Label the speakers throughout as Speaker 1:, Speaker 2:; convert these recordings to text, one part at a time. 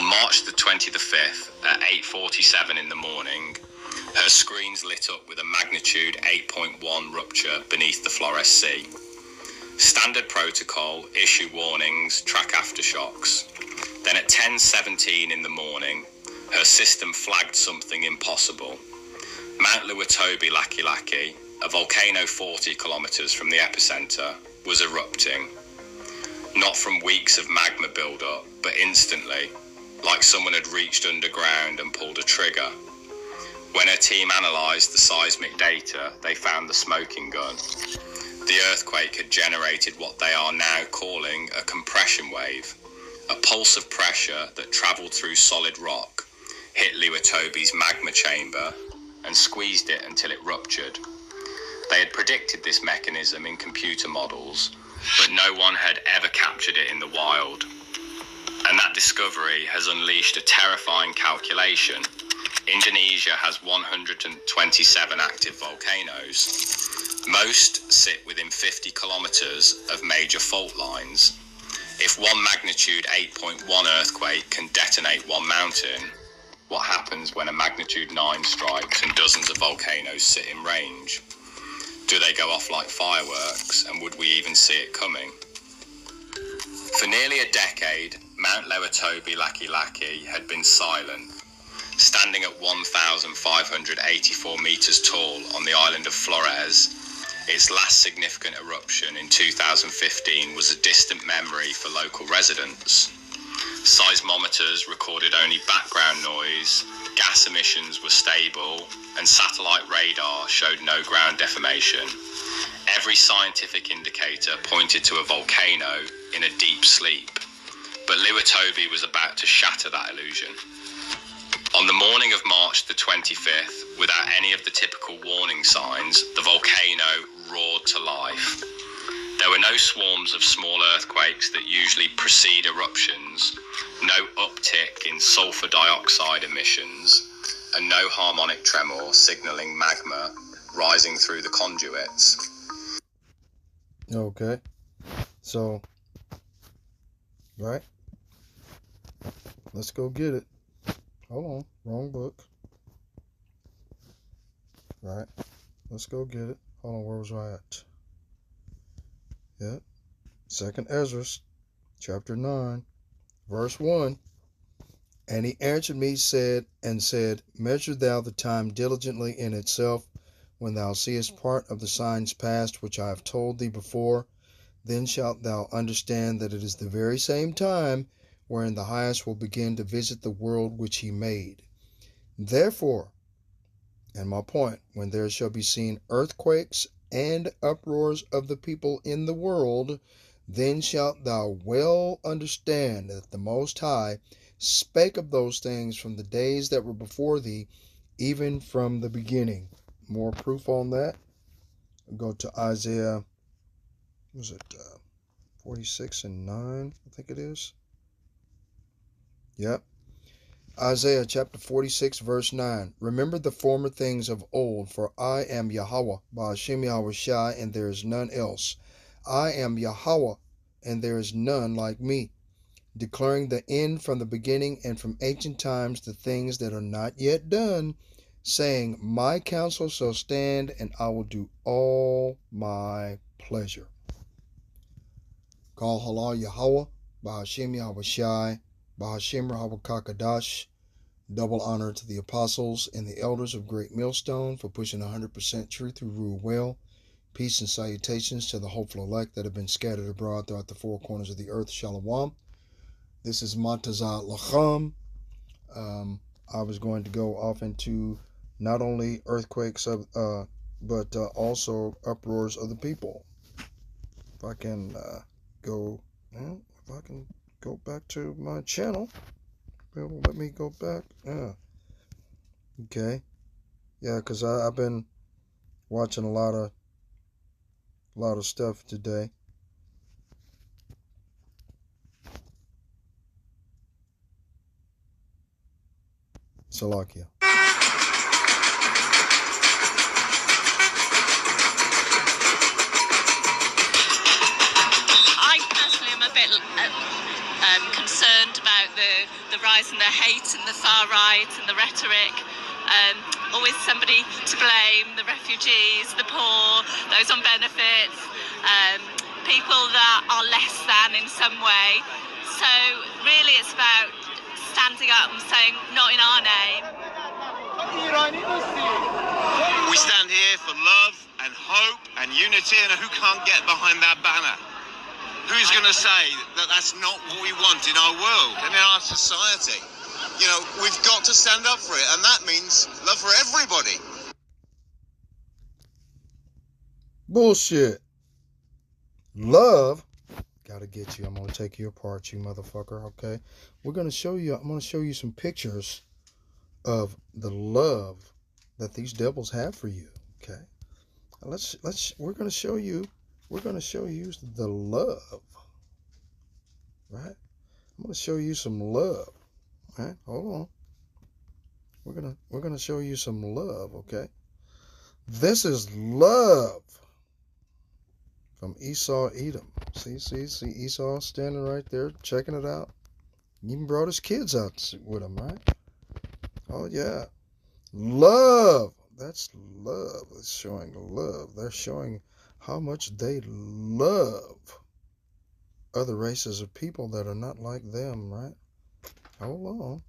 Speaker 1: On March the 25th at 8:47 in the morning, her screens lit up with a magnitude 8.1 rupture beneath the Flores Sea. Standard protocol, issue warnings, track aftershocks. Then at 10:17 in the morning, her system flagged something impossible. Mount Luatobi Laki, a volcano 40 kilometers from the epicenter, was erupting. Not from weeks of magma buildup, but instantly, like someone had reached underground and pulled a trigger. When her team analysed the seismic data, they found the smoking gun. The earthquake had generated what they are now calling a compression wave, a pulse of pressure that travelled through solid rock, hit Luatobi's magma chamber, and squeezed it until it ruptured. They had predicted this mechanism in computer models, but no one had ever captured it in the wild. And that discovery has unleashed a terrifying calculation. Indonesia has 127 active volcanoes. Most sit within 50 kilometers of major fault lines. If one magnitude 8.1 earthquake can detonate one mountain, what happens when a magnitude 9 strikes and dozens of volcanoes sit in range? Do they go off like fireworks, and would we even see it coming? For nearly a decade, Mount Luatobi Laki had been silent. Standing at 1,584 meters tall on the island of Flores, its last significant eruption in 2015 was a distant memory for local residents. Seismometers recorded only background noise, gas emissions were stable, and satellite radar showed no ground deformation. Every scientific indicator pointed to a volcano in a deep sleep, but Luatobi was about to shatter that illusion. On the morning of March the 25th, without any of the typical warning signs, the volcano roared to life. There were no swarms of small earthquakes that usually precede eruptions, no uptick in sulfur dioxide emissions, and no harmonic tremor signaling magma rising through the conduits.
Speaker 2: Okay, so, right, let's go get it. Hold on, wrong book. Right, let's go get it. Hold on, where was I at? Yep, 2nd Ezra, chapter 9, verse 1. And he answered me, said, Measure thou the time diligently in itself, when thou seest part of the signs past, which I have told thee before. Then shalt thou understand that it is the very same time wherein the highest will begin to visit the world which he made. Therefore, and my point, when there shall be seen earthquakes and uproars of the people in the world, then shalt thou well understand that the Most High spake of those things from the days that were before thee, even from the beginning. More proof on that. Go to Isaiah, 46 and 9, I think it is. Yep. Isaiah chapter 46, verse 9. Remember the former things of old, for I am Yahweh, Ba'ashem Yahweh Shai, and there is none else. I am Yahweh, and there is none like me, declaring the end from the beginning and from ancient times the things that are not yet done, saying, My counsel shall stand, and I will do all my pleasure. Call halal Yahweh, Ba'ashem Yahweh Shai, Ba'ashem Yahweh Kakadash. Double honor to the apostles and the elders of Great Millstone for pushing 100% truth through rule well. Peace and salutations to the hopeful elect that have been scattered abroad throughout the four corners of the earth. Shalom. This is Matazat Lacham. I was going to go off into not only earthquakes, but also uproars of the people. If I can go back to my channel, it'll let me go back. Yeah. Okay. Yeah, because I've been watching a lot of stuff today. Salakia.
Speaker 3: I personally am a bit concerned about the the rise in the hate and the far right and the rhetoric. Always somebody to blame, the refugees, the poor, those on benefits, people that are less than in some way. So really it's about standing up and saying, not in our name.
Speaker 4: We stand here for love and hope and unity, and who can't get behind that banner? Who's going to say that that's not what we want in our world and in our society? You know, we've got to stand up for it, and that means love for everybody.
Speaker 2: Bullshit. Love. Gotta get you. I'm gonna take you apart, you motherfucker, okay? I'm gonna show you some pictures of the love that these devils have for you, okay? We're gonna show you the love. Right? I'm gonna show you some love. Right? Hold on. We're gonna show you some love, okay? This is love from Esau Edom. See Esau standing right there checking it out. He even brought his kids out with him, right? Oh yeah. Love. That's love. It's showing love. They're showing how much they love other races of people that are not like them, right? Hold on.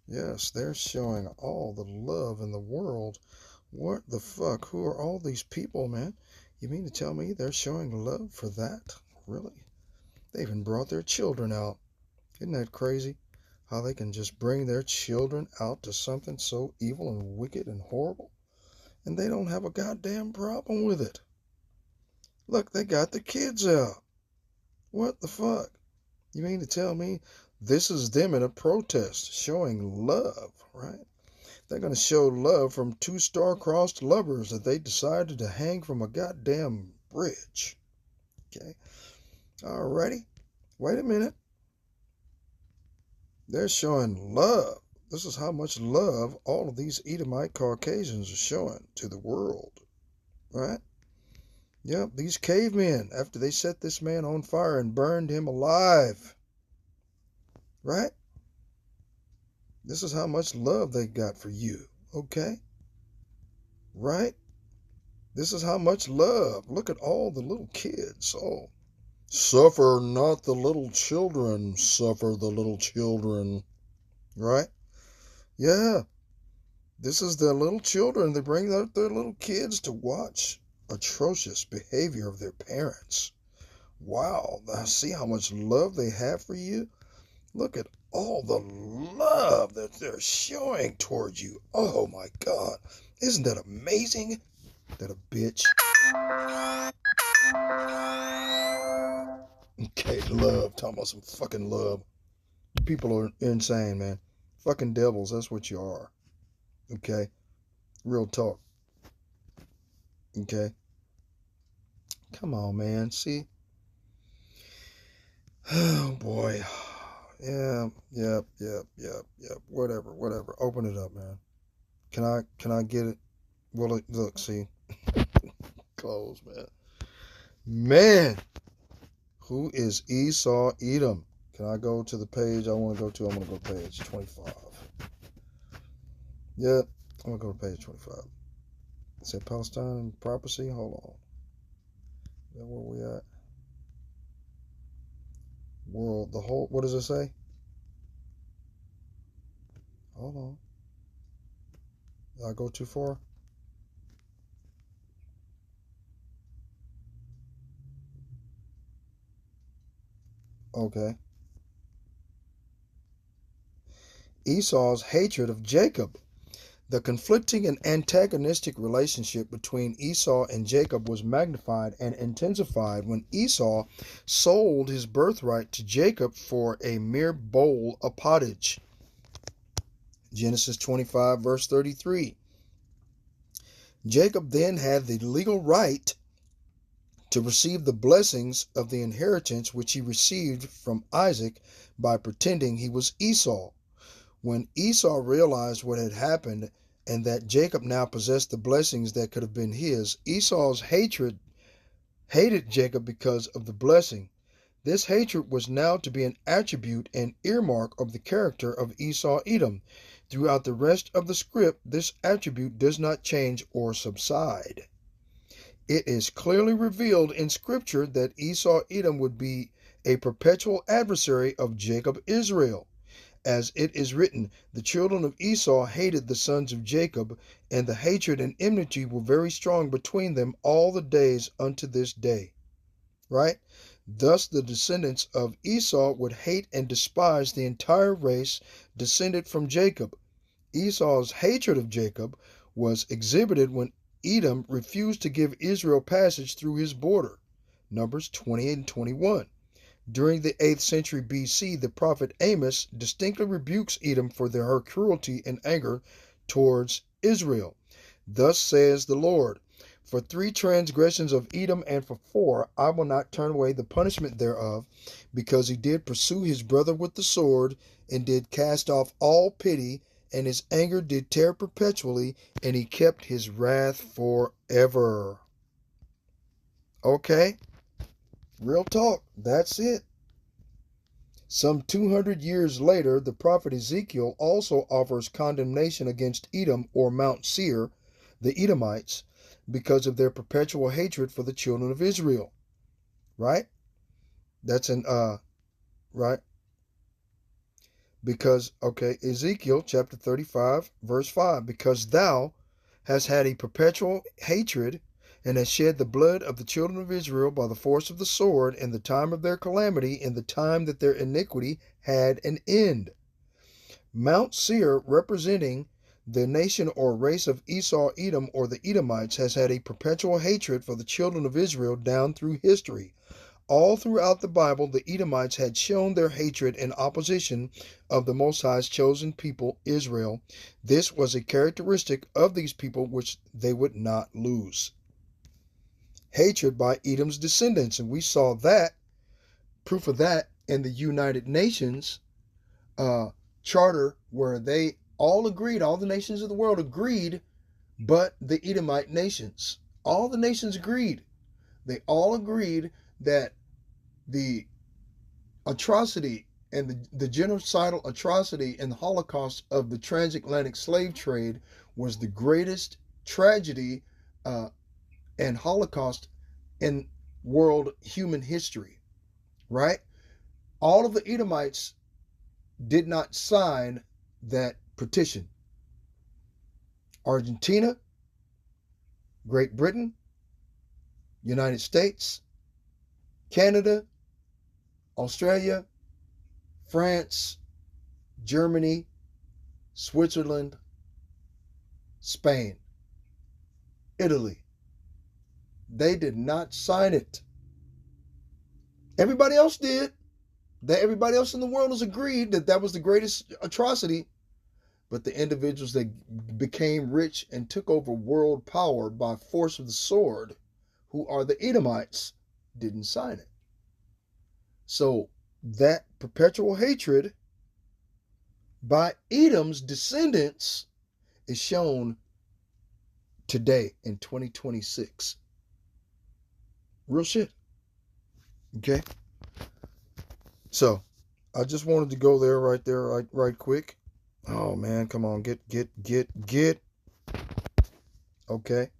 Speaker 2: Yes, they're showing all the love in the world. What the fuck? Who are all these people, man? You mean to tell me they're showing love for that? Really? They even brought their children out. Isn't that crazy? How they can just bring their children out to something so evil and wicked and horrible, and they don't have a goddamn problem with it. Look, they got the kids out. What the fuck? You mean to tell me this is them in a protest showing love, right? They're going to show love from two star-crossed lovers that they decided to hang from a goddamn bridge. Okay? Alrighty. Wait a minute. They're showing love. This is how much love all of these Edomite Caucasians are showing to the world. Right? Yep, these cavemen, after they set this man on fire and burned him alive. Right? This is how much love they got for you. Okay? Right? This is how much love. Look at all the little kids. Oh. Suffer not the little children, suffer the little children. Right? Yeah. This is the little children. They bring out their little kids to watch atrocious behavior of their parents. Wow. See how much love they have for you? Look at all the love that they're showing towards you. Oh my God. Isn't that amazing? That a bitch. Okay, love. Talking about some fucking love. You people are insane, man. Fucking devils, that's what you are. Okay? Real talk. Okay? Come on, man. See? Oh, boy. Yeah, yep. Whatever. Open it up, man. Can I get it? Well, look, see. Close, man. Man. Who is Esau Edom? Can I go to the page I want to go to? I'm going to go to page 25. Yep, I'm going to go to page 25. It said Palestine and prophecy. Hold on. Is that where we at? World, the whole, what does it say? Hold on. Did I go too far? Okay. Esau's hatred of Jacob. The conflicting and antagonistic relationship between Esau and Jacob was magnified and intensified when Esau sold his birthright to Jacob for a mere bowl of pottage. Genesis 25, verse 33. Jacob then had the legal right to receive the blessings of the inheritance which he received from Isaac by pretending he was Esau. When Esau realized what had happened and that Jacob now possessed the blessings that could have been his, Esau's hated Jacob because of the blessing. This hatred was now to be an attribute and earmark of the character of Esau Edom. Throughout the rest of the script, this attribute does not change or subside. It is clearly revealed in Scripture that Esau Edom would be a perpetual adversary of Jacob Israel. As it is written, the children of Esau hated the sons of Jacob, and the hatred and enmity were very strong between them all the days unto this day. Right? Thus the descendants of Esau would hate and despise the entire race descended from Jacob. Esau's hatred of Jacob was exhibited when Edom refused to give Israel passage through his border. Numbers 28 and 21. During the 8th century BC, the prophet Amos distinctly rebukes Edom for her cruelty and anger towards Israel. Thus says the Lord, for 3 transgressions of Edom, and for 4, I will not turn away the punishment thereof, because he did pursue his brother with the sword, and did cast off all pity, and his anger did tear perpetually, and he kept his wrath forever. Okay? Real talk. That's it. Some 200 years later, the prophet Ezekiel also offers condemnation against Edom or Mount Seir, the Edomites, because of their perpetual hatred for the children of Israel. Right? That's in, right? Because, okay, Ezekiel chapter 35, verse 5, because thou hast had a perpetual hatred and hast shed the blood of the children of Israel by the force of the sword in the time of their calamity, in the time that their iniquity had an end. Mount Seir, representing the nation or race of Esau Edom or the Edomites, has had a perpetual hatred for the children of Israel down through history. All throughout the Bible, the Edomites had shown their hatred and opposition of the Most High's chosen people, Israel. This was a characteristic of these people which they would not lose. Hatred by Edom's descendants, and we saw that, proof of that, in the United Nations charter, where they all agreed, all the nations of the world agreed, but the Edomite nations. All the nations agreed. They all agreed that the atrocity and the genocidal atrocity and the Holocaust of the transatlantic slave trade was the greatest tragedy and Holocaust in world human history. Right? All of the Edomites did not sign that petition. Argentina, Great Britain, United States, Canada, Australia, France, Germany, Switzerland, Spain, Italy. They did not sign it. Everybody else did. Everybody else in the world has agreed that that was the greatest atrocity. But the individuals that became rich and took over world power by force of the sword, who are the Edomites, didn't sign it. So that perpetual hatred by Edom's descendants is shown today in 2026. Real shit. Okay? So, I just wanted to go there, right quick. Oh man, come on, get. Okay.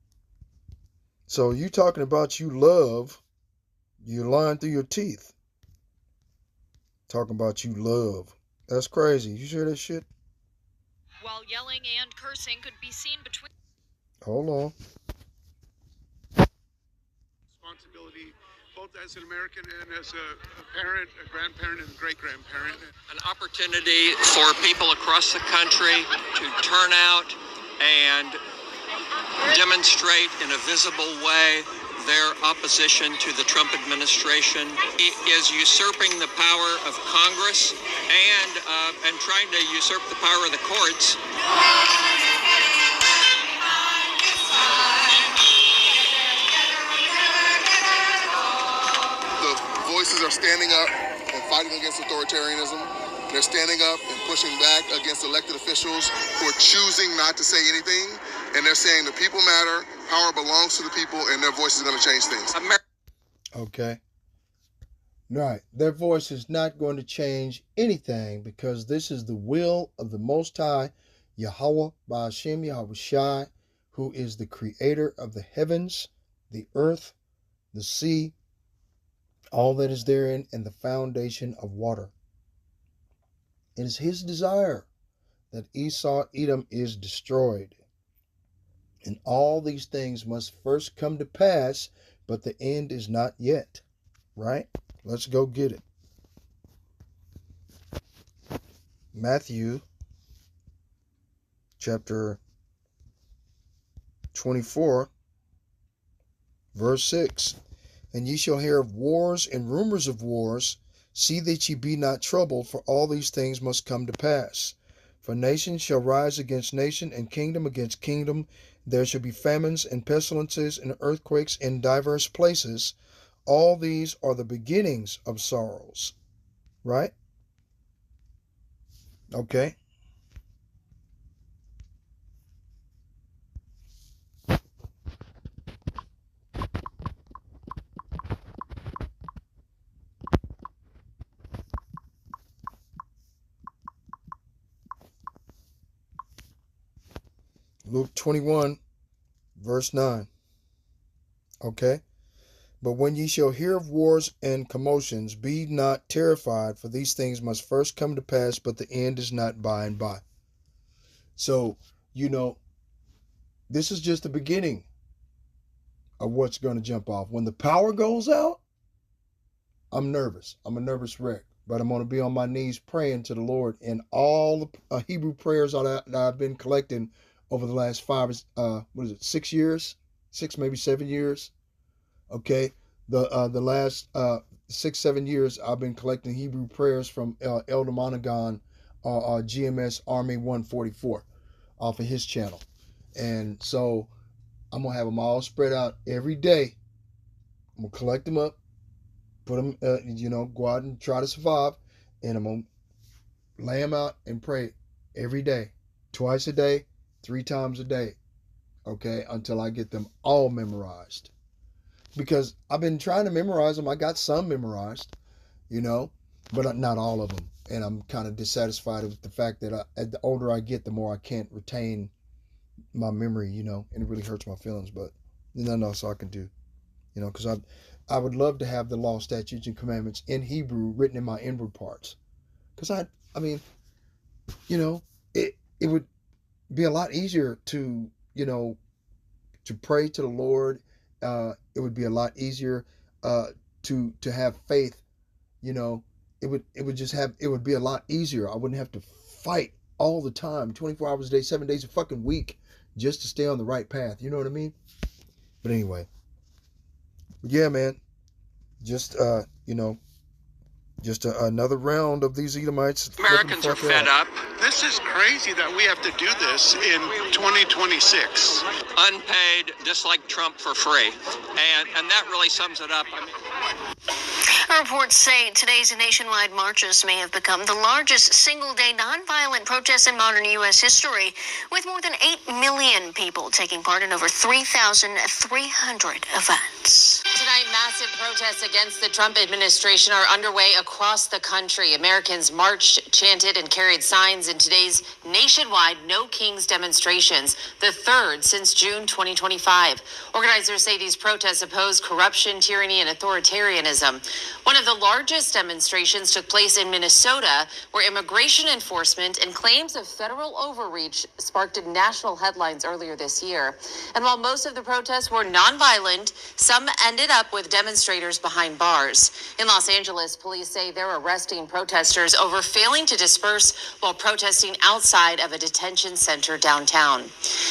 Speaker 2: So you talking about you love, you're lying through your teeth. Talking about you love. That's crazy. You hear that shit?
Speaker 5: While yelling and cursing could be seen between.
Speaker 2: Hold on.
Speaker 6: Responsibility, both as an American and as a parent, a grandparent, and a great-grandparent.
Speaker 7: An opportunity for people across the country to turn out and demonstrate in a visible way their opposition to the Trump administration. It is usurping the power of Congress and trying to usurp the power of the courts.
Speaker 8: The voices are standing up and fighting against authoritarianism. They're standing up and pushing back against elected officials who are choosing not to say anything. And they're saying the people matter, power belongs to the people, and their voice is going to change things.
Speaker 2: Okay. Right. Their voice is not going to change anything because this is the will of the Most High, Yahweh Ba'ashem Yahweh Shai, who is the creator of the heavens, the earth, the sea, all that is therein, and the foundation of water. It is his desire that Esau, Edom is destroyed. And all these things must first come to pass, but the end is not yet. Right? Let's go get it. Matthew chapter 24, verse 6. And ye shall hear of wars and rumors of wars. See that ye be not troubled, for all these things must come to pass. For nation shall rise against nation, and kingdom against kingdom. There shall be famines and pestilences and earthquakes in diverse places. All these are the beginnings of sorrows. Right? Okay. Luke 21, verse 9. Okay. But when ye shall hear of wars and commotions, be not terrified, for these things must first come to pass, but the end is not by and by. So, this is just the beginning of what's going to jump off. When the power goes out, I'm nervous. I'm a nervous wreck. But I'm going to be on my knees praying to the Lord. And all the Hebrew prayers that I've been collecting over the last 6 years? 6, maybe 7 years. Okay, the last 6-7 years I've been collecting Hebrew prayers from Elder Monaghan, GMS Army 144, off of his channel, and so I'm gonna have them all spread out every day. I'm gonna collect them up, put them, go out and try to survive, and I'm gonna lay them out and pray every day, twice a day, 3 times a day, okay, until I get them all memorized. Because I've been trying to memorize them. I got some memorized, but not all of them. And I'm kind of dissatisfied with the fact that the older I get, the more I can't retain my memory, and it really hurts my feelings. But there's nothing else I can do, because I would love to have the law, statutes, and commandments in Hebrew written in my inward parts. Because it would be a lot easier to pray to the Lord. It would be a lot easier to have faith. It would be a lot easier. I wouldn't have to fight all the time, 24 hours a day, 7 days a fucking week, just to stay on the right path. You know what I mean? But anyway, yeah, man. Just another round of these Edomites.
Speaker 7: Americans are fed up.
Speaker 6: This is crazy that we have to do this in 2026.
Speaker 7: Unpaid, just like Trump for free. And that really sums it up.
Speaker 9: Reports say today's nationwide marches may have become the largest single-day nonviolent protest in modern U.S. history, with more than 8 million people taking part in over 3,300 events.
Speaker 10: Tonight, massive protests against the Trump administration are underway across the country. Americans marched, chanted, and carried signs in today's nationwide No Kings demonstrations, the third since June 2025. Organizers say these protests oppose corruption, tyranny, and authoritarianism. One of the largest demonstrations took place in Minnesota, where immigration enforcement and claims of federal overreach sparked national headlines earlier this year. And while most of the protests were nonviolent, some ended up with demonstrators behind bars. In Los Angeles, police say they're arresting protesters over failing to disperse while protesting outside of a detention center downtown.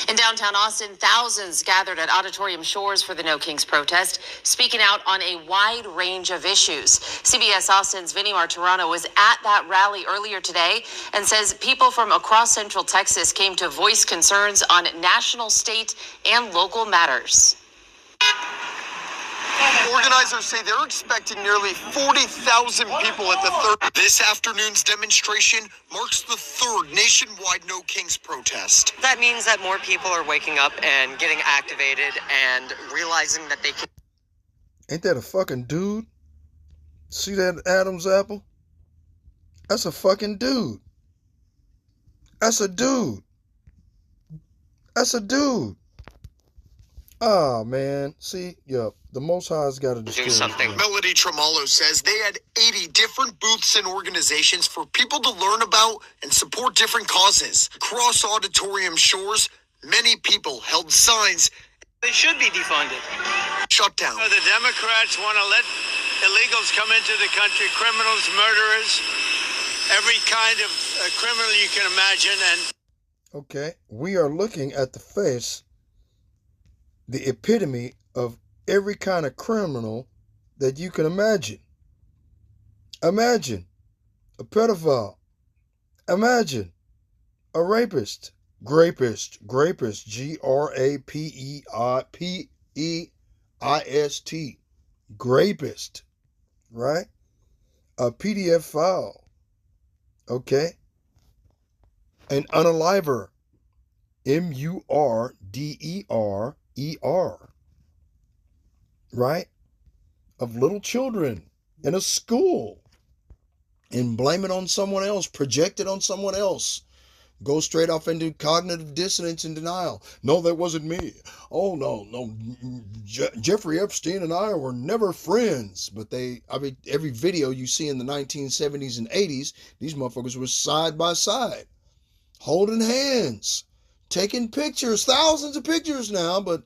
Speaker 10: In downtown Austin, thousands gathered at Auditorium Shores for the No Kings protest, speaking out on a wide range of issues. CBS Austin's Vinny Martirano was at that rally earlier today and says people from across Central Texas came to voice concerns on national, state, and local matters.
Speaker 11: Organizers say they're expecting nearly 40,000 people at the third. This afternoon's demonstration marks the third nationwide No Kings protest.
Speaker 12: That means that more people are waking up and getting activated and realizing that they can.
Speaker 2: Ain't that a fucking dude? See that Adam's apple? That's a fucking dude. That's a dude. That's a dude. Ah, man. See, yep. The Most High's got to destroy something.
Speaker 11: Melody Tremolo says they had 80 different booths and organizations for people to learn about and support different causes. Across Auditorium shores, many people held signs.
Speaker 13: They should be defunded.
Speaker 11: Shut down.
Speaker 13: The Democrats want to let illegals come into the country, criminals, murderers, every kind of criminal you can imagine. And
Speaker 2: okay, we are looking at the face, the epitome of every kind of criminal that you can imagine. Imagine a pedophile. Imagine a rapist. Grapist. Grapeist. Grapist. Right? A PDF file. Okay? An unaliver. Murderer. Right? Of little children in a school. And blame it on someone else. Project it on someone else. Go straight off into cognitive dissonance and denial. No, that wasn't me. Oh, no. Jeffrey Epstein and I were never friends. But every video you see in the 1970s and 80s, these motherfuckers were side by side, holding hands, taking pictures, thousands of pictures now, but,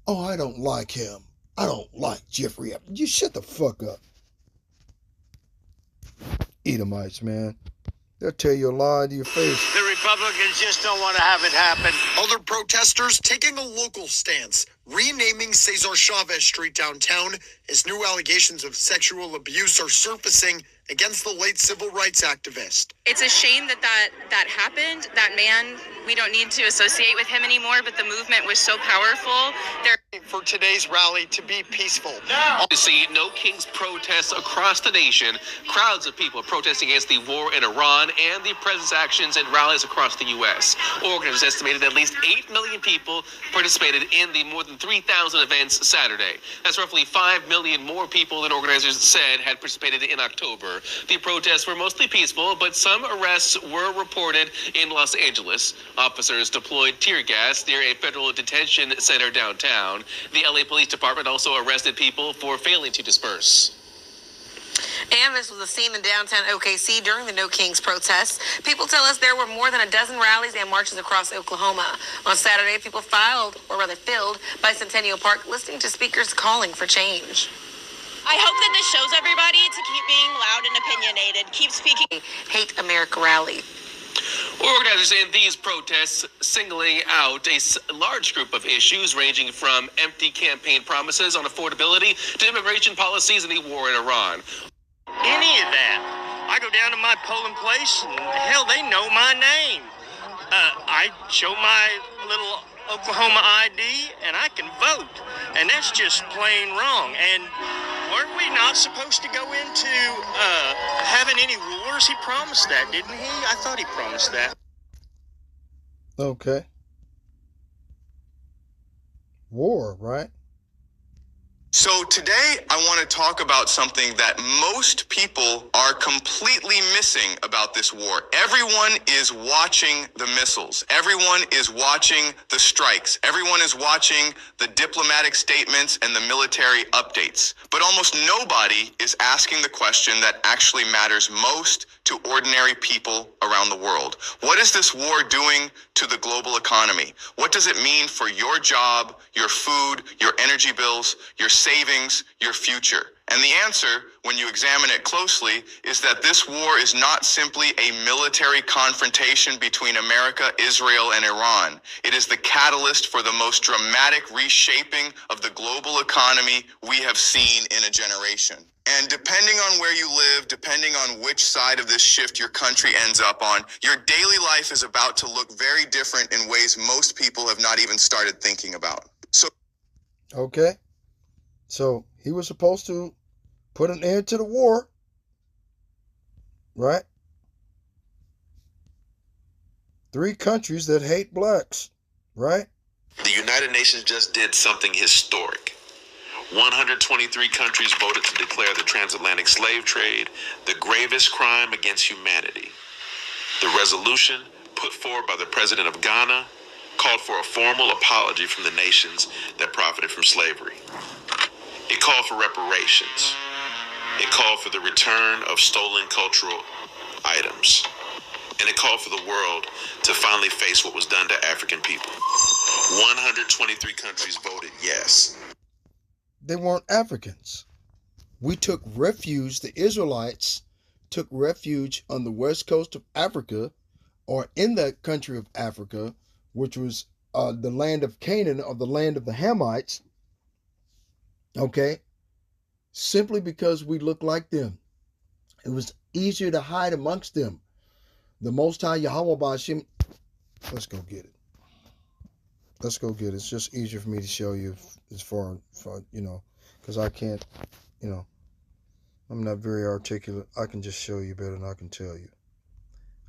Speaker 2: oh, I don't like him. I don't like Jeffrey Epstein. You shut the fuck up. Edomites, man. They'll tell you a lie to your face.
Speaker 13: the Republicans just don't want to have it happen.
Speaker 11: Other protesters taking a local stance, renaming Cesar Chavez Street downtown as new allegations of sexual abuse are surfacing against the late civil rights activist.
Speaker 14: It's a shame that happened. That man, we don't need to associate with him anymore, but the movement was so powerful.
Speaker 11: For today's rally to be peaceful.
Speaker 15: To see No Kings protests across the nation, crowds of people protesting against the war in Iran and the president's actions and rallies across the U.S. Organizers estimated at least 8 million people participated in the more than 3,000 events Saturday. That's roughly 5 million more people than organizers said had participated in October. The protests were mostly peaceful, but some arrests were reported in Los Angeles. Officers deployed tear gas near a federal detention center downtown. The LA Police Department also arrested people for failing to disperse.
Speaker 10: And this was a scene in downtown OKC during the No Kings protests. People tell us there were more than a dozen rallies and marches across Oklahoma. On Saturday, people filled Bicentennial Park, listening to speakers calling for change.
Speaker 14: I hope that this shows everybody to keep being loud and opinionated, keep speaking.
Speaker 10: Hate America rally.
Speaker 15: Organizers in these protests singling out a large group of issues ranging from empty campaign promises on affordability to immigration policies and the war in Iran.
Speaker 13: Any of that. I go down to my polling place and hell, they know my name. I show my little Oklahoma ID and I can vote. And that's just plain wrong. And weren't we not supposed to go into having any wars? He promised that, didn't he? I thought he promised that.
Speaker 2: Okay. War, right?
Speaker 1: So today I want to talk about something that most people are completely missing about this war. Everyone is watching the missiles. Everyone is watching the strikes. Everyone is watching the diplomatic statements and the military updates. But almost nobody is asking the question that actually matters most to ordinary people around the world. What is this war doing to the global economy? What does it mean for your job, your food, your energy bills, your savings, your future? And the answer, when you examine it closely, is that this war is not simply a military confrontation between America, Israel, and Iran. It is the catalyst for the most dramatic reshaping of the global economy we have seen in a generation. And depending on where you live, depending on which side of this shift your country ends up on, your daily life is about to look very different in ways most people have not even started thinking about.
Speaker 2: Okay. So he was supposed to put an end to the war, right? 3 countries that hate blacks, right?
Speaker 16: The United Nations just did something historic.
Speaker 15: 123 countries voted to declare the transatlantic slave trade the gravest crime against humanity. The resolution, put forward by the president of Ghana, called for a formal apology from the nations that profited from slavery. It called for reparations. It called for the return of stolen cultural items. And it called for the world to finally face what was done to African people. 123 countries voted yes.
Speaker 2: They weren't Africans. We took refuge, the Israelites took refuge on the west coast of Africa, or in that country of Africa, which was the land of Canaan, or the land of the Hamites, okay, simply because we looked like them. It was easier to hide amongst them. The Most High Yahweh Bashim, let's go get it. Let's go get it. It's just easier for me to show you as far because I can't, I'm not very articulate. I can just show you better than I can tell you.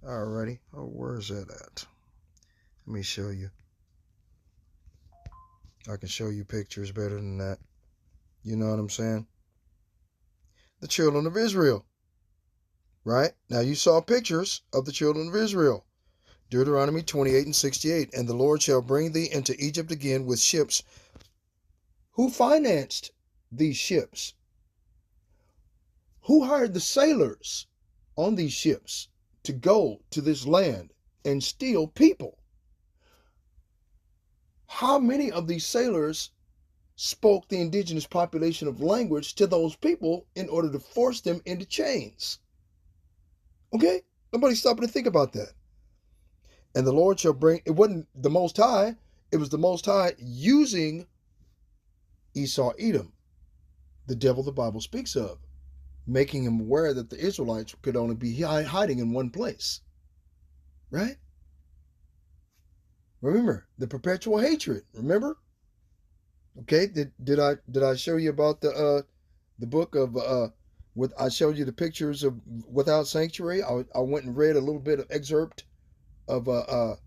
Speaker 2: Alrighty. Oh, where is that at? Let me show you. I can show you pictures better than that. You know what I'm saying? The children of Israel. Right? Now you saw pictures of the children of Israel. Deuteronomy 28:68. And the Lord shall bring thee into Egypt again with ships. Who financed these ships? Who hired the sailors on these ships to go to this land and steal people? How many of these sailors spoke the indigenous population of language to those people in order to force them into chains? Okay? Nobody stopping to think about that. And the Lord shall bring, it wasn't the Most High, it was the Most High using Esau Edom, the devil the Bible speaks of, making him aware that the Israelites could only be hiding in one place. Right? Remember, the perpetual hatred. Remember? Okay, did I show you about the book of I showed you the pictures of Without Sanctuary? I went and read a little bit of excerpt of out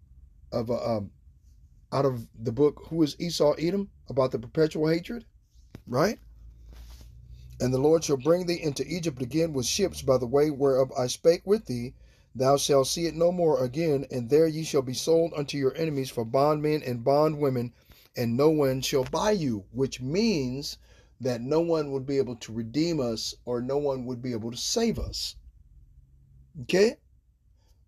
Speaker 2: of the book Who is Esau Edom, about the perpetual hatred, right? And the Lord shall bring thee into Egypt again with ships by the way whereof I spake with thee. Thou shalt see it no more again, and there ye shall be sold unto your enemies for bondmen and bondwomen, and no one shall buy you, which means that no one would be able to redeem us, or no one would be able to save us. Okay?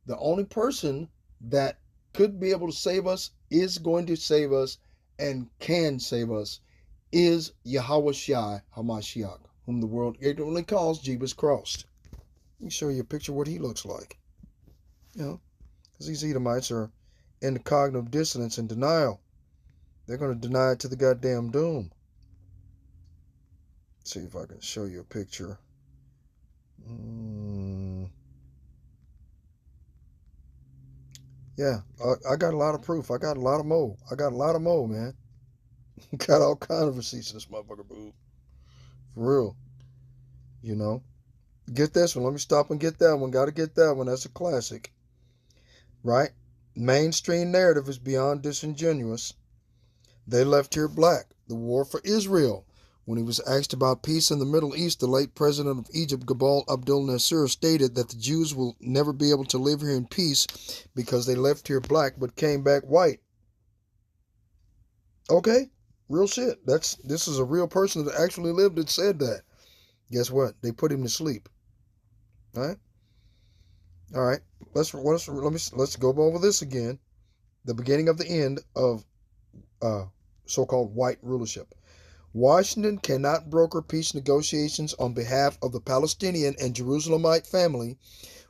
Speaker 2: The only person that could be able to save us, is going to save us, and can save us, is Yahweh Shai HaMashiach, whom the world ignorantly calls Jesus Christ. Let me show you a picture of what he looks like. Because these Edomites are in the cognitive dissonance and denial. They're going to deny it to the goddamn doom. Let's see if I can show you a picture. Yeah, I got a lot of proof. I got a lot of mo. Man. Got all kind of receipts in this motherfucker, boo. For real. Get this one. Let me stop and get that one. Got to get that one. That's a classic. Right? Mainstream narrative is beyond disingenuous. They left here black. The war for Israel. When he was asked about peace in the Middle East, the late president of Egypt, Gabal Abdel Nasser, stated that the Jews will never be able to live here in peace because they left here black but came back white. Okay? Real shit. This is a real person that actually lived and said that. Guess what? They put him to sleep. All right. Let's go over this again. The beginning of the end of so-called white rulership. Washington cannot broker peace negotiations on behalf of the Palestinian and Jerusalemite family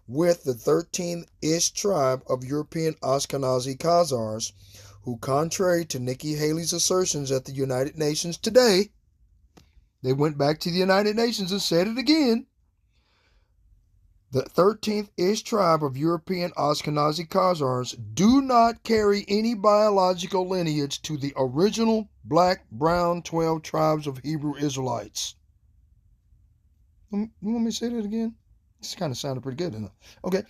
Speaker 2: with the 13th Ish tribe of European Ashkenazi Khazars, who, contrary to Nikki Haley's assertions at the United Nations today, they went back to the United Nations and said it again. The 13th Ish tribe of European Ashkenazi Khazars do not carry any biological lineage to the original black, brown 12 tribes of Hebrew Israelites. You want me to say that again? This kind of sounded pretty good, didn't it? Okay.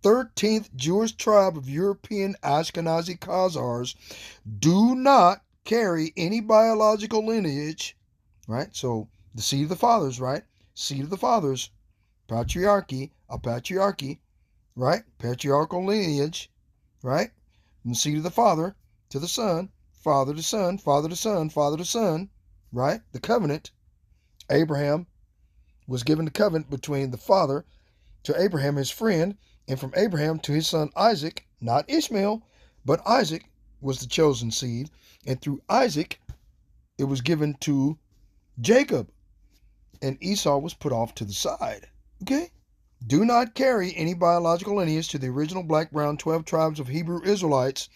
Speaker 2: 13th Jewish tribe of European Ashkenazi Khazars do not carry any biological lineage right? So the seed of the fathers, right? Seed of the fathers, patriarchy, right? Patriarchal lineage, right? From the seed of the father to the son, father to son, father to son, father to son, right? The covenant. Abraham was given the covenant between the father to Abraham, his friend, and from Abraham to his son Isaac, not Ishmael, but Isaac was the chosen seed. And through Isaac, it was given to Jacob. And Esau was put off to the side. Okay? Do not carry any biological lineage to the original black, brown 12 tribes of Hebrew Israelites,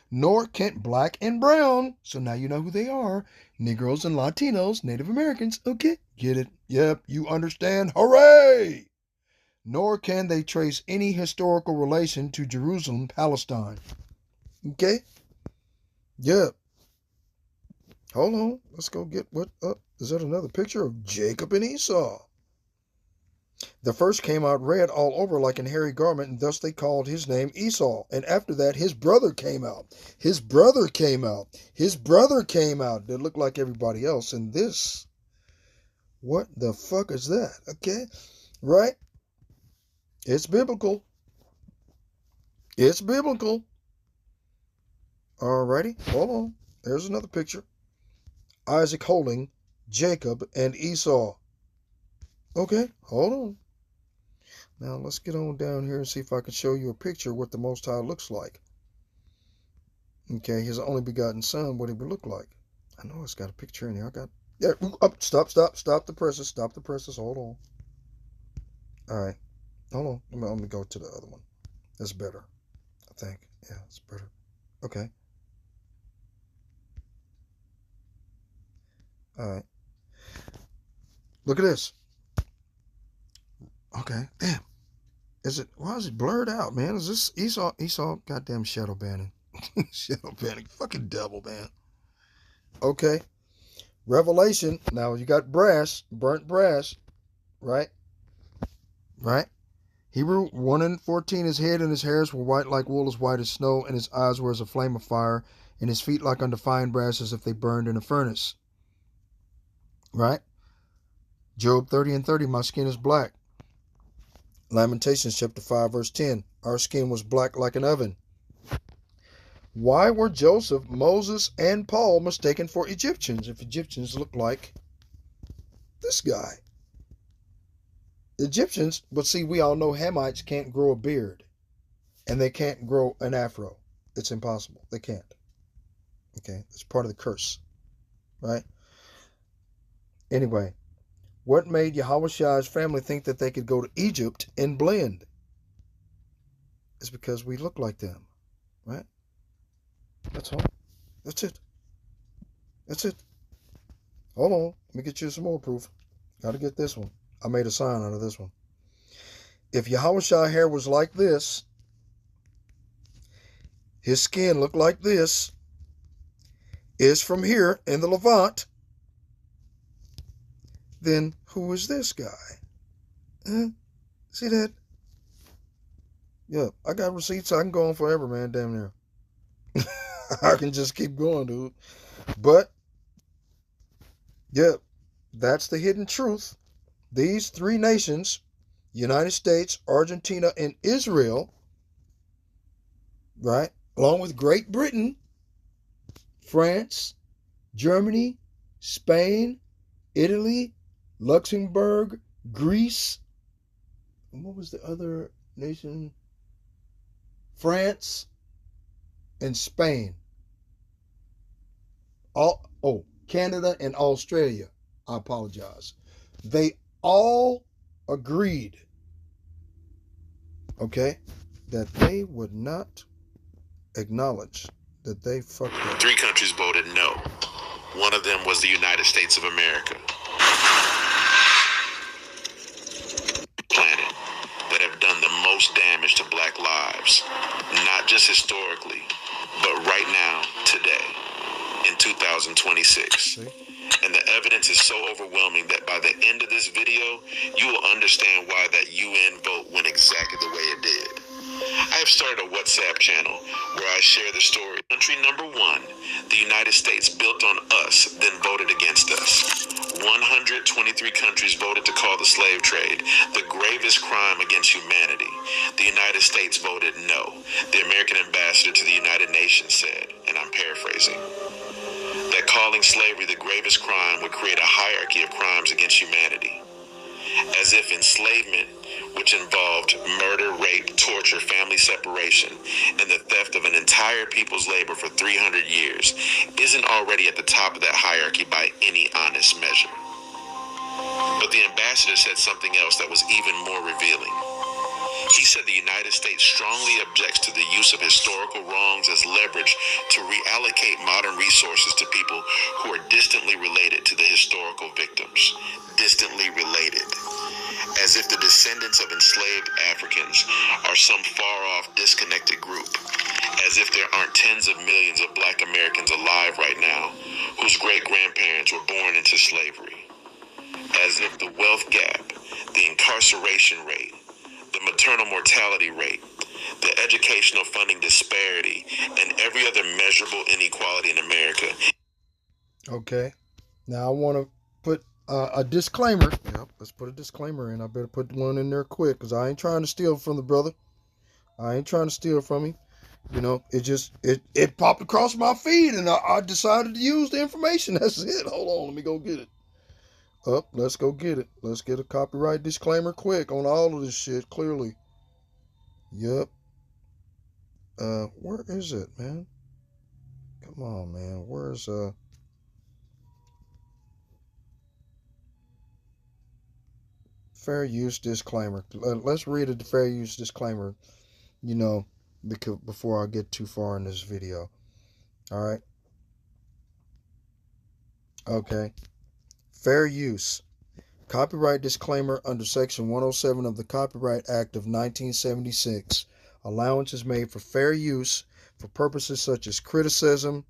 Speaker 2: nor can black and brown. So now you know who they are. Negroes and Latinos, Native Americans. Okay? Get it? Yep, you understand. Hooray! Nor can they trace any historical relation to Jerusalem, Palestine. Okay? Yep. Hold on. Let's go get what up. Is that another picture of Jacob and Esau? The first came out red all over like an hairy garment, and thus they called his name Esau. And after that, his brother came out. His brother came out. His brother came out. They looked like everybody else. And this, what the fuck is that? Okay? Right? It's biblical. It's biblical. Alrighty. Hold on. There's another picture. Isaac holding Jacob and Esau. Okay, hold on. Now let's get on down here and see if I can show you a picture of what the Most High looks like. Okay, his only begotten son, what he would look like. I know it's got a picture in here. Up, stop the presses, hold on. Alright, hold on. Let me go to the other one. That's better, I think. Yeah, it's better. Okay. Alright. Look at this. Okay, damn. Why is it blurred out, man? Is this Esau? Goddamn shadow banning. Shadow banning. Fucking devil, man. Okay. Revelation. Now you got brass, burnt brass. Right? Right? Hebrew 1:14, his head and his hairs were white like wool, as white as snow, and his eyes were as a flame of fire, and his feet like unto fine brass, as if they burned in a furnace. Right? Job 30:30, my skin is black. Lamentations chapter 5 verse 10, our skin was black like an oven. Why were Joseph, Moses, and Paul mistaken for Egyptians if Egyptians look like this guy? Egyptians, but see, we all know Hamites can't grow a beard, and they can't grow an afro. It's impossible. They can't. Okay, it's part of the curse, right? Anyway, what made Yahushai's family think that they could go to Egypt and blend? It's because we look like them, right? That's all. That's it. That's it. Hold on. Let me get you some more proof. Got to get this one. I made a sign out of this one. If Yahushai hair was like this, his skin looked like this, is from here in the Levant, then who is this guy? See that? Yeah, I got receipts. I can go on forever, man. Damn near. I can just keep going, dude. But, yeah, that's the hidden truth. These three nations, United States, Argentina, and Israel, right, along with Great Britain, France, Germany, Spain, Italy, Luxembourg, Greece, and what was the other nation? France and Spain. Canada and Australia. I apologize. They all agreed, okay, that they would not acknowledge that they fucked up.
Speaker 16: 3 countries voted no. One of them was the United States of America. Planet that have done the most damage to black lives, not just historically, but right now, today, in 2026. And the evidence is so overwhelming that by the end of this video, you will understand why that UN vote went exactly the way it did. I have started a WhatsApp channel where I share the story. Country number 1, the United States built on us, then voted against us. 123 countries voted to call the slave trade the gravest crime against humanity. The United States voted no. The American ambassador to the United Nations said, and I'm paraphrasing, that calling slavery the gravest crime would create a hierarchy of crimes against humanity. As if enslavement, which involved murder, rape, torture, family separation, and the theft of an entire people's labor for 300 years, isn't already at the top of that hierarchy by any honest measure. But the ambassador said something else that was even more revealing. He said the United States strongly objects to the use of historical wrongs as leverage to reallocate modern resources to people who are distantly related to the historical victims. Distantly related. As if the descendants of enslaved Africans are some far-off, disconnected group. As if there aren't tens of millions of Black Americans alive right now whose great-grandparents were born into slavery. As if the wealth gap, the incarceration rate, the maternal mortality rate, the educational funding disparity, and every other measurable inequality in America.
Speaker 2: Okay. Now I want to put a disclaimer. Yep, let's put a disclaimer in. I better put one in there quick because I ain't trying to steal from the brother. I ain't trying to steal from him. You know, it popped across my feed and I decided to use the information. That's it. Hold on, let me go get it. Let's go get it. Let's get a copyright disclaimer quick on all of this shit, clearly. Yep. Where is it, man? Come on, man. Where's, fair use disclaimer. Let's read the fair use disclaimer, you know, because before I get too far in this video. All right. Okay. Fair use. Copyright disclaimer under Section 107 of the Copyright Act of 1976. Allowance is made for fair use for purposes such as criticism,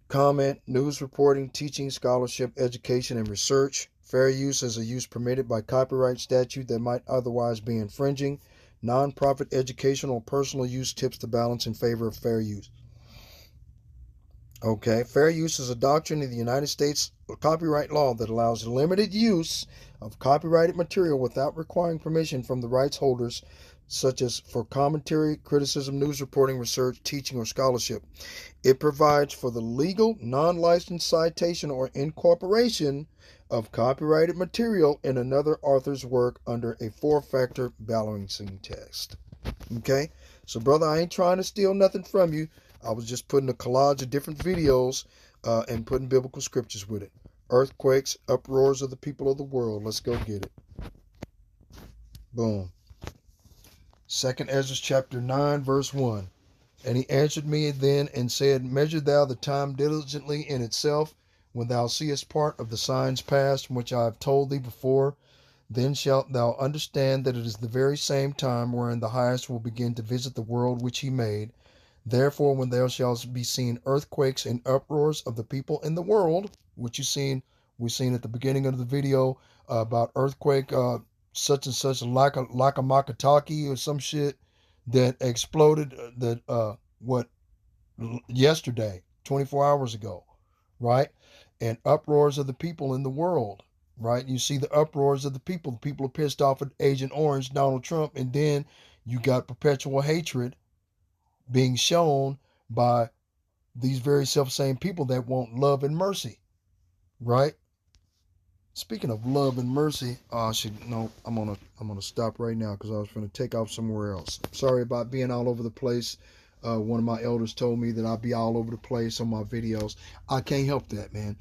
Speaker 2: comment, news reporting, teaching, scholarship, education, and research. Fair use is a use permitted by copyright statute that might otherwise be infringing. Non-profit educational or personal use tips the balance in favor of fair use. Okay, fair use is a doctrine in the United States copyright law that allows limited use of copyrighted material without requiring permission from the rights holders, such as for commentary, criticism, news reporting, research, teaching, or scholarship. It provides for the legal, non-licensed citation or incorporation of copyrighted material in another author's work under a four-factor balancing test. Okay, so brother, I ain't trying to steal nothing from you. I was just putting a collage of different videos and putting biblical scriptures with it. Earthquakes, uproars of the people of the world. Let's go get it. Boom. 2nd Ezra chapter 9, verse 1. And he answered me then and said, measure thou the time diligently in itself, when thou seest part of the signs past, which I have told thee before. Then shalt thou understand that it is the very same time wherein the highest will begin to visit the world which he made. Therefore, when there shall be seen earthquakes and uproars of the people in the world, which we've seen at the beginning of the video about earthquake, such and such, like a Makataki or some shit that exploded yesterday, 24 hours ago, right? And uproars of the people in the world, right? You see the uproars of the people. The people are pissed off at Agent Orange, Donald Trump, and then you got perpetual hatred being shown by these very self-same people that want love and mercy, right? Speaking of love and mercy, I'm gonna stop right now because I was gonna take off somewhere else. Sorry about being all over the place. One of my elders told me that I'd be all over the place on my videos. I can't help that, man.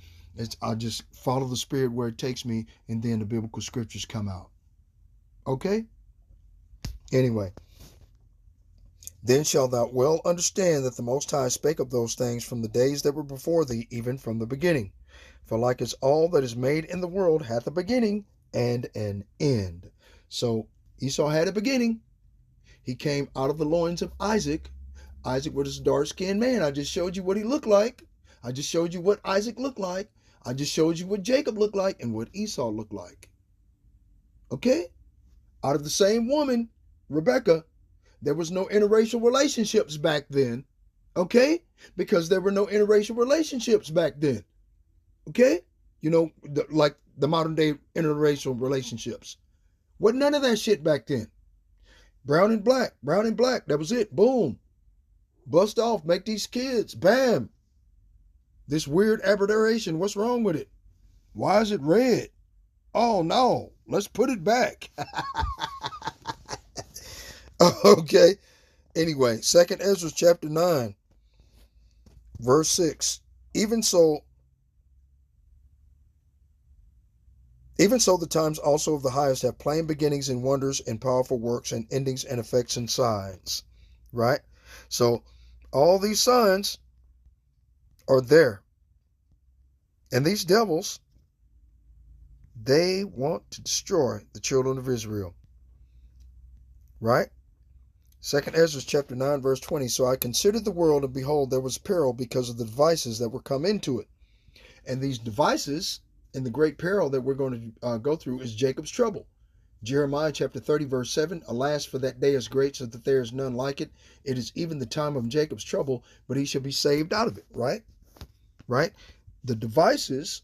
Speaker 2: I just follow the spirit where it takes me, and then the biblical scriptures come out. Okay? Anyway. Then shalt thou well understand that the Most High spake of those things from the days that were before thee, even from the beginning. For like as all that is made in the world hath a beginning and an end. So Esau had a beginning. He came out of the loins of Isaac. Isaac was a dark-skinned man. I just showed you what he looked like. I just showed you what Isaac looked like. I just showed you what Jacob looked like and what Esau looked like. Okay? Out of the same woman, Rebecca. There was no interracial relationships back then. Okay? Because there were no interracial relationships back then. Okay? Like the modern day interracial relationships. Wasn't none of that shit back then. Brown and black. That was it. Boom. Bust off. Make these kids. Bam. This weird aberration. What's wrong with it? Why is it red? Oh no. Let's put it back. Okay. Anyway, 2nd Ezra chapter 9, verse 6. Even so the times also of the highest have plain beginnings and wonders and powerful works and endings and effects and signs. Right? So all these signs are there. And these devils, they want to destroy the children of Israel. Right? 2nd Ezra chapter 9, verse 20. So I considered the world, and behold, there was peril because of the devices that were come into it. And these devices and the great peril that we're going to go through is Jacob's trouble. Jeremiah chapter 30, verse 7. Alas, for that day is great, so that there is none like it. It is even the time of Jacob's trouble, but he shall be saved out of it. Right? Right? The devices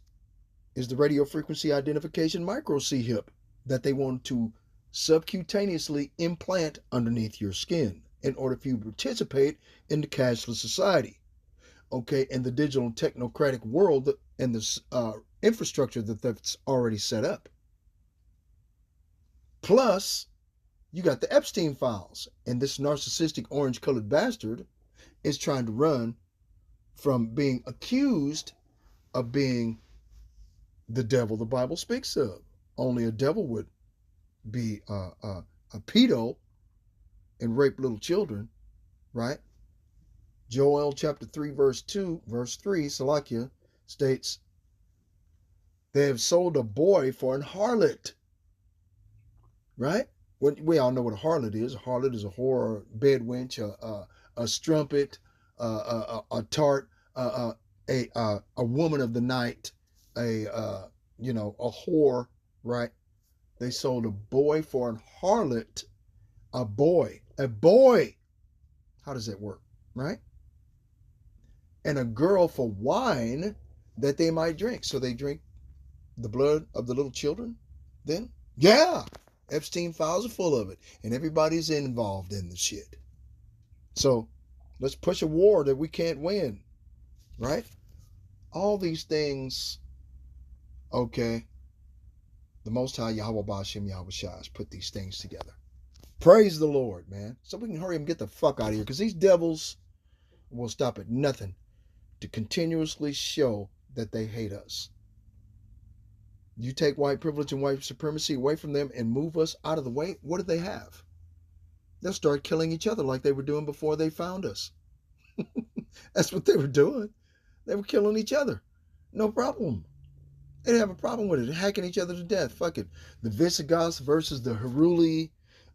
Speaker 2: is the radio frequency identification microchip that they want to subcutaneously implant underneath your skin in order for you to participate in the cashless society. Okay, in the digital technocratic world and the infrastructure that's already set up. Plus, you got the Epstein files, and this narcissistic orange-colored bastard is trying to run from being accused of being the devil the Bible speaks of. Only a devil would be a pedo and rape little children, right? Joel chapter 3, verse 3, Salakia, states, they have sold a boy for an harlot, right? We all know what a harlot is. A harlot is a whore, a bedwench, a strumpet, a tart, a woman of the night, a whore, right? They sold a boy for an harlot. A boy. How does that work, right? And a girl for wine that they might drink. So they drink the blood of the little children then? Yeah. Epstein files are full of it. And everybody's involved in the shit. So let's push a war that we can't win, right? All these things, okay. The Most High Yahweh Ba'ashem Yahweh Shai has put these things together. Praise the Lord, man. So we can hurry and get the fuck out of here, because these devils will stop at nothing to continuously show that they hate us. You take white privilege and white supremacy away from them and move us out of the way, what do they have? They'll start killing each other like they were doing before they found us. That's what they were doing. They were killing each other. No problem. They didn't have a problem with it. Hacking each other to death. Fuck it. The Visigoths versus the Heruli,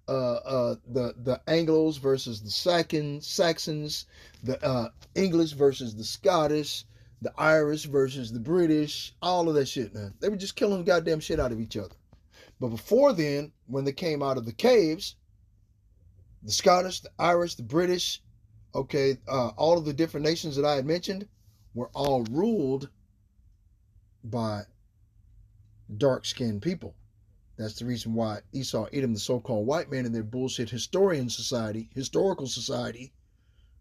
Speaker 2: the Anglos versus the Saxons, the English versus the Scottish, the Irish versus the British, all of that shit, man. They were just killing the goddamn shit out of each other. But before then, when they came out of the caves, the Scottish, the Irish, the British, okay, all of the different nations that I had mentioned were all ruled by dark-skinned people. That's the reason why Esau, Edom, the so-called white man in their bullshit historical society,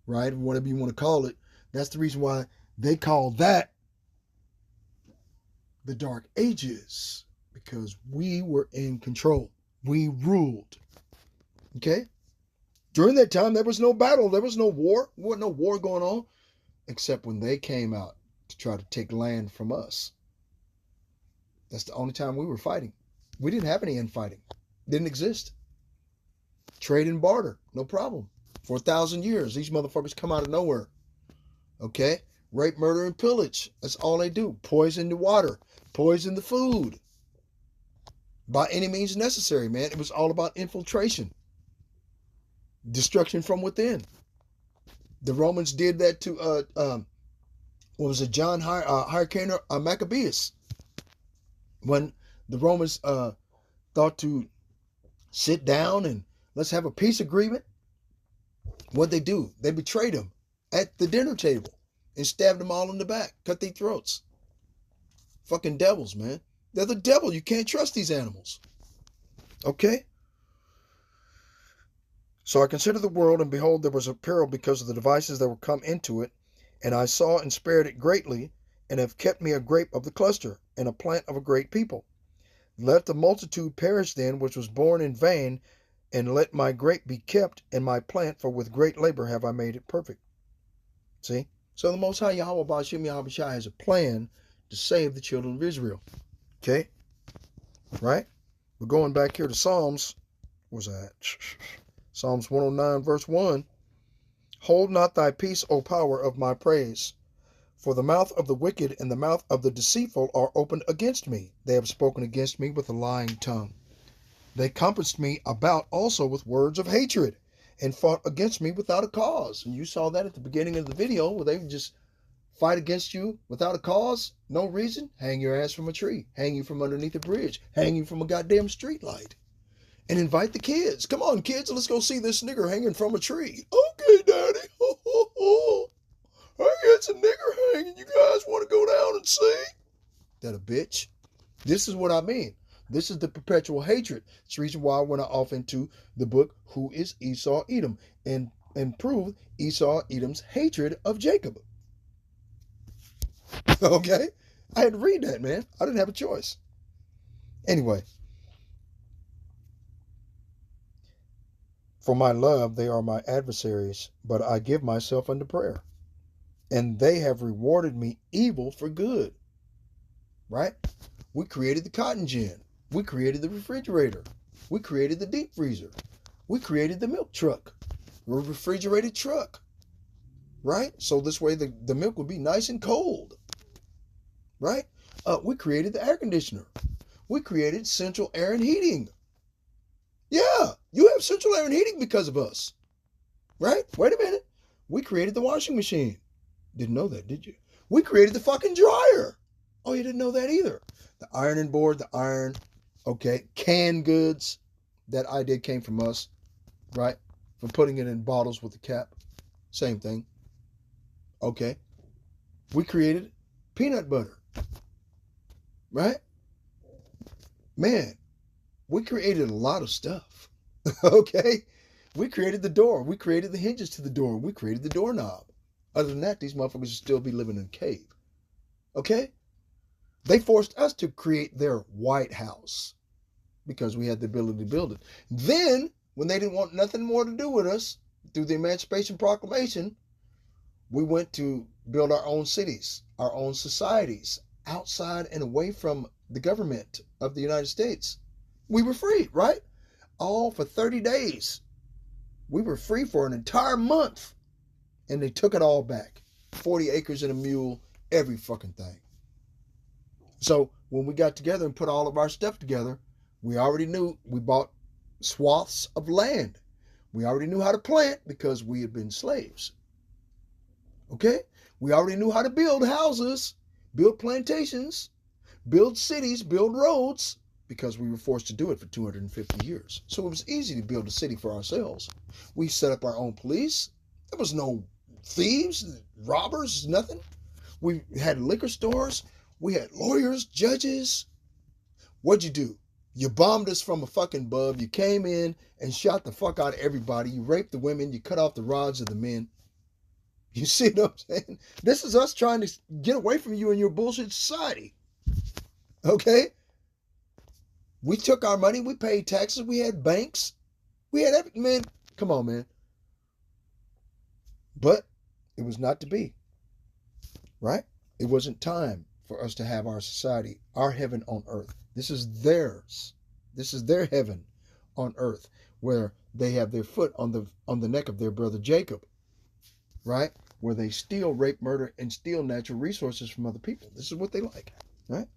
Speaker 2: right, whatever you want to call it, that's the reason why they call that the Dark Ages, because we were in control. We ruled. Okay? During that time, there was no battle. There was no war. There wasn't no war going on, except when they came out to try to take land from us. That's the only time we were fighting. We didn't have any infighting. Didn't exist. Trade and barter, no problem. For 1,000 years, these motherfuckers come out of nowhere. Okay? Rape, murder, and pillage. That's all they do. Poison the water. Poison the food. By any means necessary, man. It was all about infiltration. Destruction from within. The Romans did that to, what was it, John Hyrcanus Maccabeus. When the Romans thought to sit down and let's have a peace agreement, what'd they do? They betrayed him at the dinner table and stabbed them all in the back, cut their throats. fucking devils, man. They're the devil. You can't trust these animals. Okay? So I considered the world, and behold, there was a peril because of the devices that were come into it. And I saw and spared it greatly, and have kept me a grape of the cluster, and a plant of a great people. Let the multitude perish then, which was born in vain, and let my grape be kept, and my plant, for with great labor have I made it perfect. See? So the Most High Yahweh Ba'ashem Yahweh Shai has a plan to save the children of Israel. Okay? Right? We're going back here to Psalms. Where's that? Psalms 109, verse 1. Hold not thy peace, O power of my praise. For the mouth of the wicked and the mouth of the deceitful are opened against me. They have spoken against me with a lying tongue. They compassed me about also with words of hatred, and fought against me without a cause. And you saw that at the beginning of the video, where they would just fight against you without a cause, no reason. Hang your ass from a tree, hang you from underneath a bridge, hang you from a goddamn street light, and invite the kids. Come on, kids, let's go see this nigger hanging from a tree. Okay, daddy. Hey, it's a nigger hanging. You guys want to go down and see? That a bitch? This is what I mean. This is the perpetual hatred. It's the reason why I went off into the book, Who is Esau Edom? And prove Esau Edom's hatred of Jacob. Okay? I had to read that, man. I didn't have a choice. Anyway. For my love, they are my adversaries, but I give myself unto prayer. And they have rewarded me evil for good. Right? We created the cotton gin. We created the refrigerator. We created the deep freezer. We created the milk truck. A refrigerated truck. Right? So this way the milk would be nice and cold. Right? We created the air conditioner. We created central air and heating. Yeah, you have central air and heating because of us. Right? Wait a minute. We created the washing machine. Didn't know that, did you? We created the fucking dryer. Oh, you didn't know that either. The ironing board, the iron, okay, canned goods. That idea came from us, right? From putting it in bottles with the cap. Same thing. Okay. We created peanut butter, right? Man, we created a lot of stuff, okay? We created the door. We created the hinges to the door. We created the doorknob. Other than that, these motherfuckers would still be living in a cave, okay? They forced us to create their White House because we had the ability to build it. Then, when they didn't want nothing more to do with us, through the Emancipation Proclamation, we went to build our own cities, our own societies, outside and away from the government of the United States. We were free, right? All for 30 days. We were free for an entire month. And they took it all back. 40 acres and a mule, every fucking thing. So when we got together and put all of our stuff together, we already knew we bought swaths of land. We already knew how to plant because we had been slaves. Okay? We already knew how to build houses, build plantations, build cities, build roads, because we were forced to do it for 250 years. So it was easy to build a city for ourselves. We set up our own police. There was no thieves, robbers, nothing. We had liquor stores. We had lawyers, judges. What'd you do? You bombed us from a fucking bub. You came in and shot the fuck out of everybody. You raped the women. You cut off the rods of the men. You see what I'm saying? This is us trying to get away from you and your bullshit society. Okay? We took our money. We paid taxes. We had banks. We had everything. Man, come on, man. But it was not to be. Right? It wasn't time for us to have our society, our heaven on earth. This is theirs. This is their heaven on earth, where they have their foot on the neck of their brother Jacob, right? Where they steal, rape, murder, and steal natural resources from other people. This is what they like, right?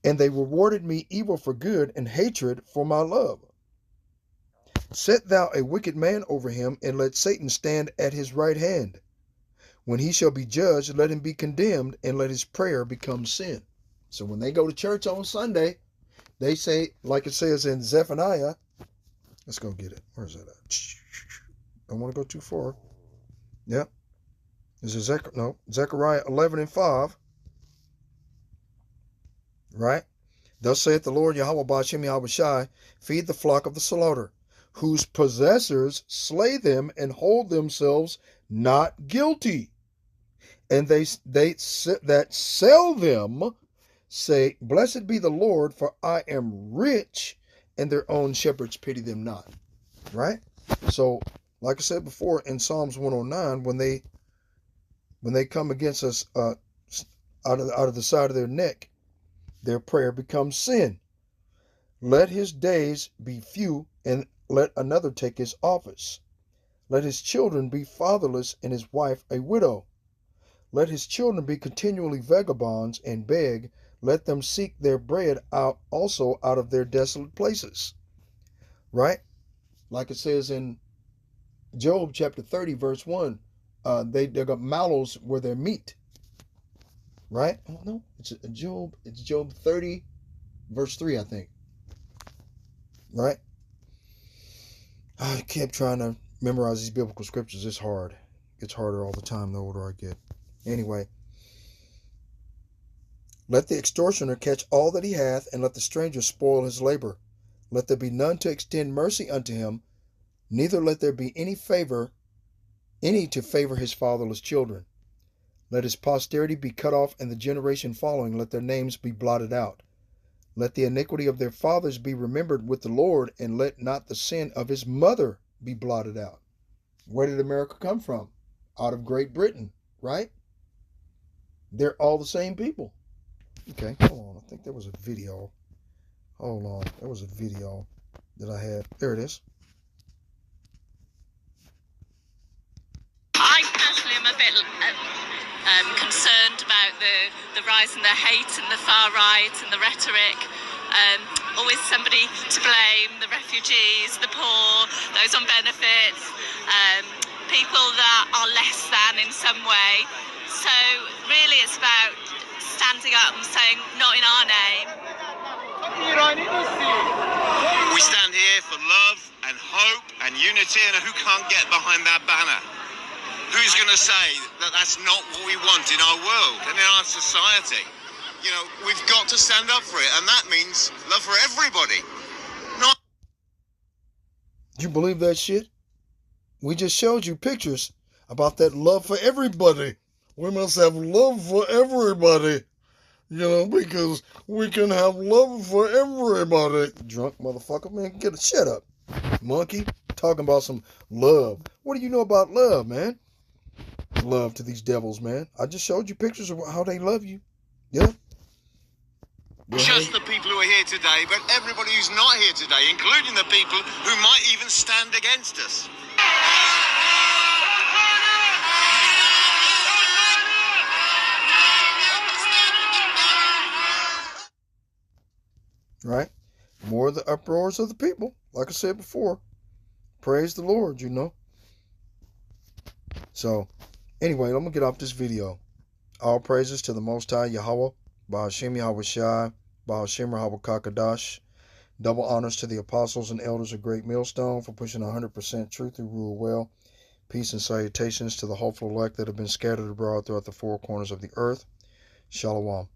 Speaker 2: And they rewarded me evil for good and hatred for my love. Set thou a wicked man over him, and let Satan stand at his right hand. When he shall be judged, let him be condemned, and let his prayer become sin. So when they go to church on Sunday, they say, like it says in Zephaniah, let's go get it. Where's that at? Don't want to go too far. Yeah. This is Zechariah 11 and 5. Right? Thus saith the Lord Yahweh Ba'ashem Yahweh Shai, feed the flock of the slaughter, whose possessors slay them and hold themselves not guilty. And they that sell them say, Blessed be the Lord, for I am rich, and their own shepherds pity them not. Right? So, like I said before in Psalms 109, when they come against us out of the side of their neck, their prayer becomes sin. Let his days be few, and let another take his office. Let his children be fatherless, and his wife a widow. Let his children be continually vagabonds and beg. Let them seek their bread out also out of their desolate places. Right? Like it says in Job chapter 30, verse 1, they got mallows where their meat. Right? Oh, no, it's Job 30, verse 3, I think. Right? I kept trying to memorize these biblical scriptures. It's hard. It gets harder all the time the older I get. Anyway. Let the extortioner catch all that he hath, and let the stranger spoil his labor. Let there be none to extend mercy unto him, neither let there be any to favor his fatherless children. Let his posterity be cut off, and the generation following, let their names be blotted out. Let the iniquity of their fathers be remembered with the Lord, and let not the sin of his mother be blotted out. Where did America come from? Out of Great Britain, right? They're all the same people. Okay, hold on. I think there was a video. Hold on. There was a video that I had. There it is.
Speaker 3: I personally am a bit concerned about the rise in the hate and the far right and the rhetoric. Always somebody to blame, the refugees, the poor, those on benefits, people that are less than in some way. So really it's about standing up and saying, not in our name.
Speaker 4: We stand here for love and hope and unity, and who can't get behind that banner? Who's going to say that that's not what we want in our world and in our society? You know, we've got to stand up for it, and that means love for everybody. Not.
Speaker 2: You believe that shit? We just showed you pictures about that love for everybody. We must have love for everybody. You know, because we can have love for everybody. Drunk motherfucker, man, shut up. Monkey, talking about some love. What do you know about love, man? Love to these devils, man. I just showed you pictures of how they love you. Yeah.
Speaker 4: Just the people who are here today, but everybody who's not here today, including the people who might even stand against us.
Speaker 2: Right? More of the uproars of the people. Like I said before. Praise the Lord, you know. So, anyway, I'm going to get off this video. All praises to the Most High Yahweh, Ba'ashem Yahweh Shai, Ba'ashem Yahweh Kakadash. Double honors to the apostles and elders of Great Millstone for pushing 100% truth who rule well. Peace and salutations to the hopeful elect that have been scattered abroad throughout the four corners of the earth. Shalom.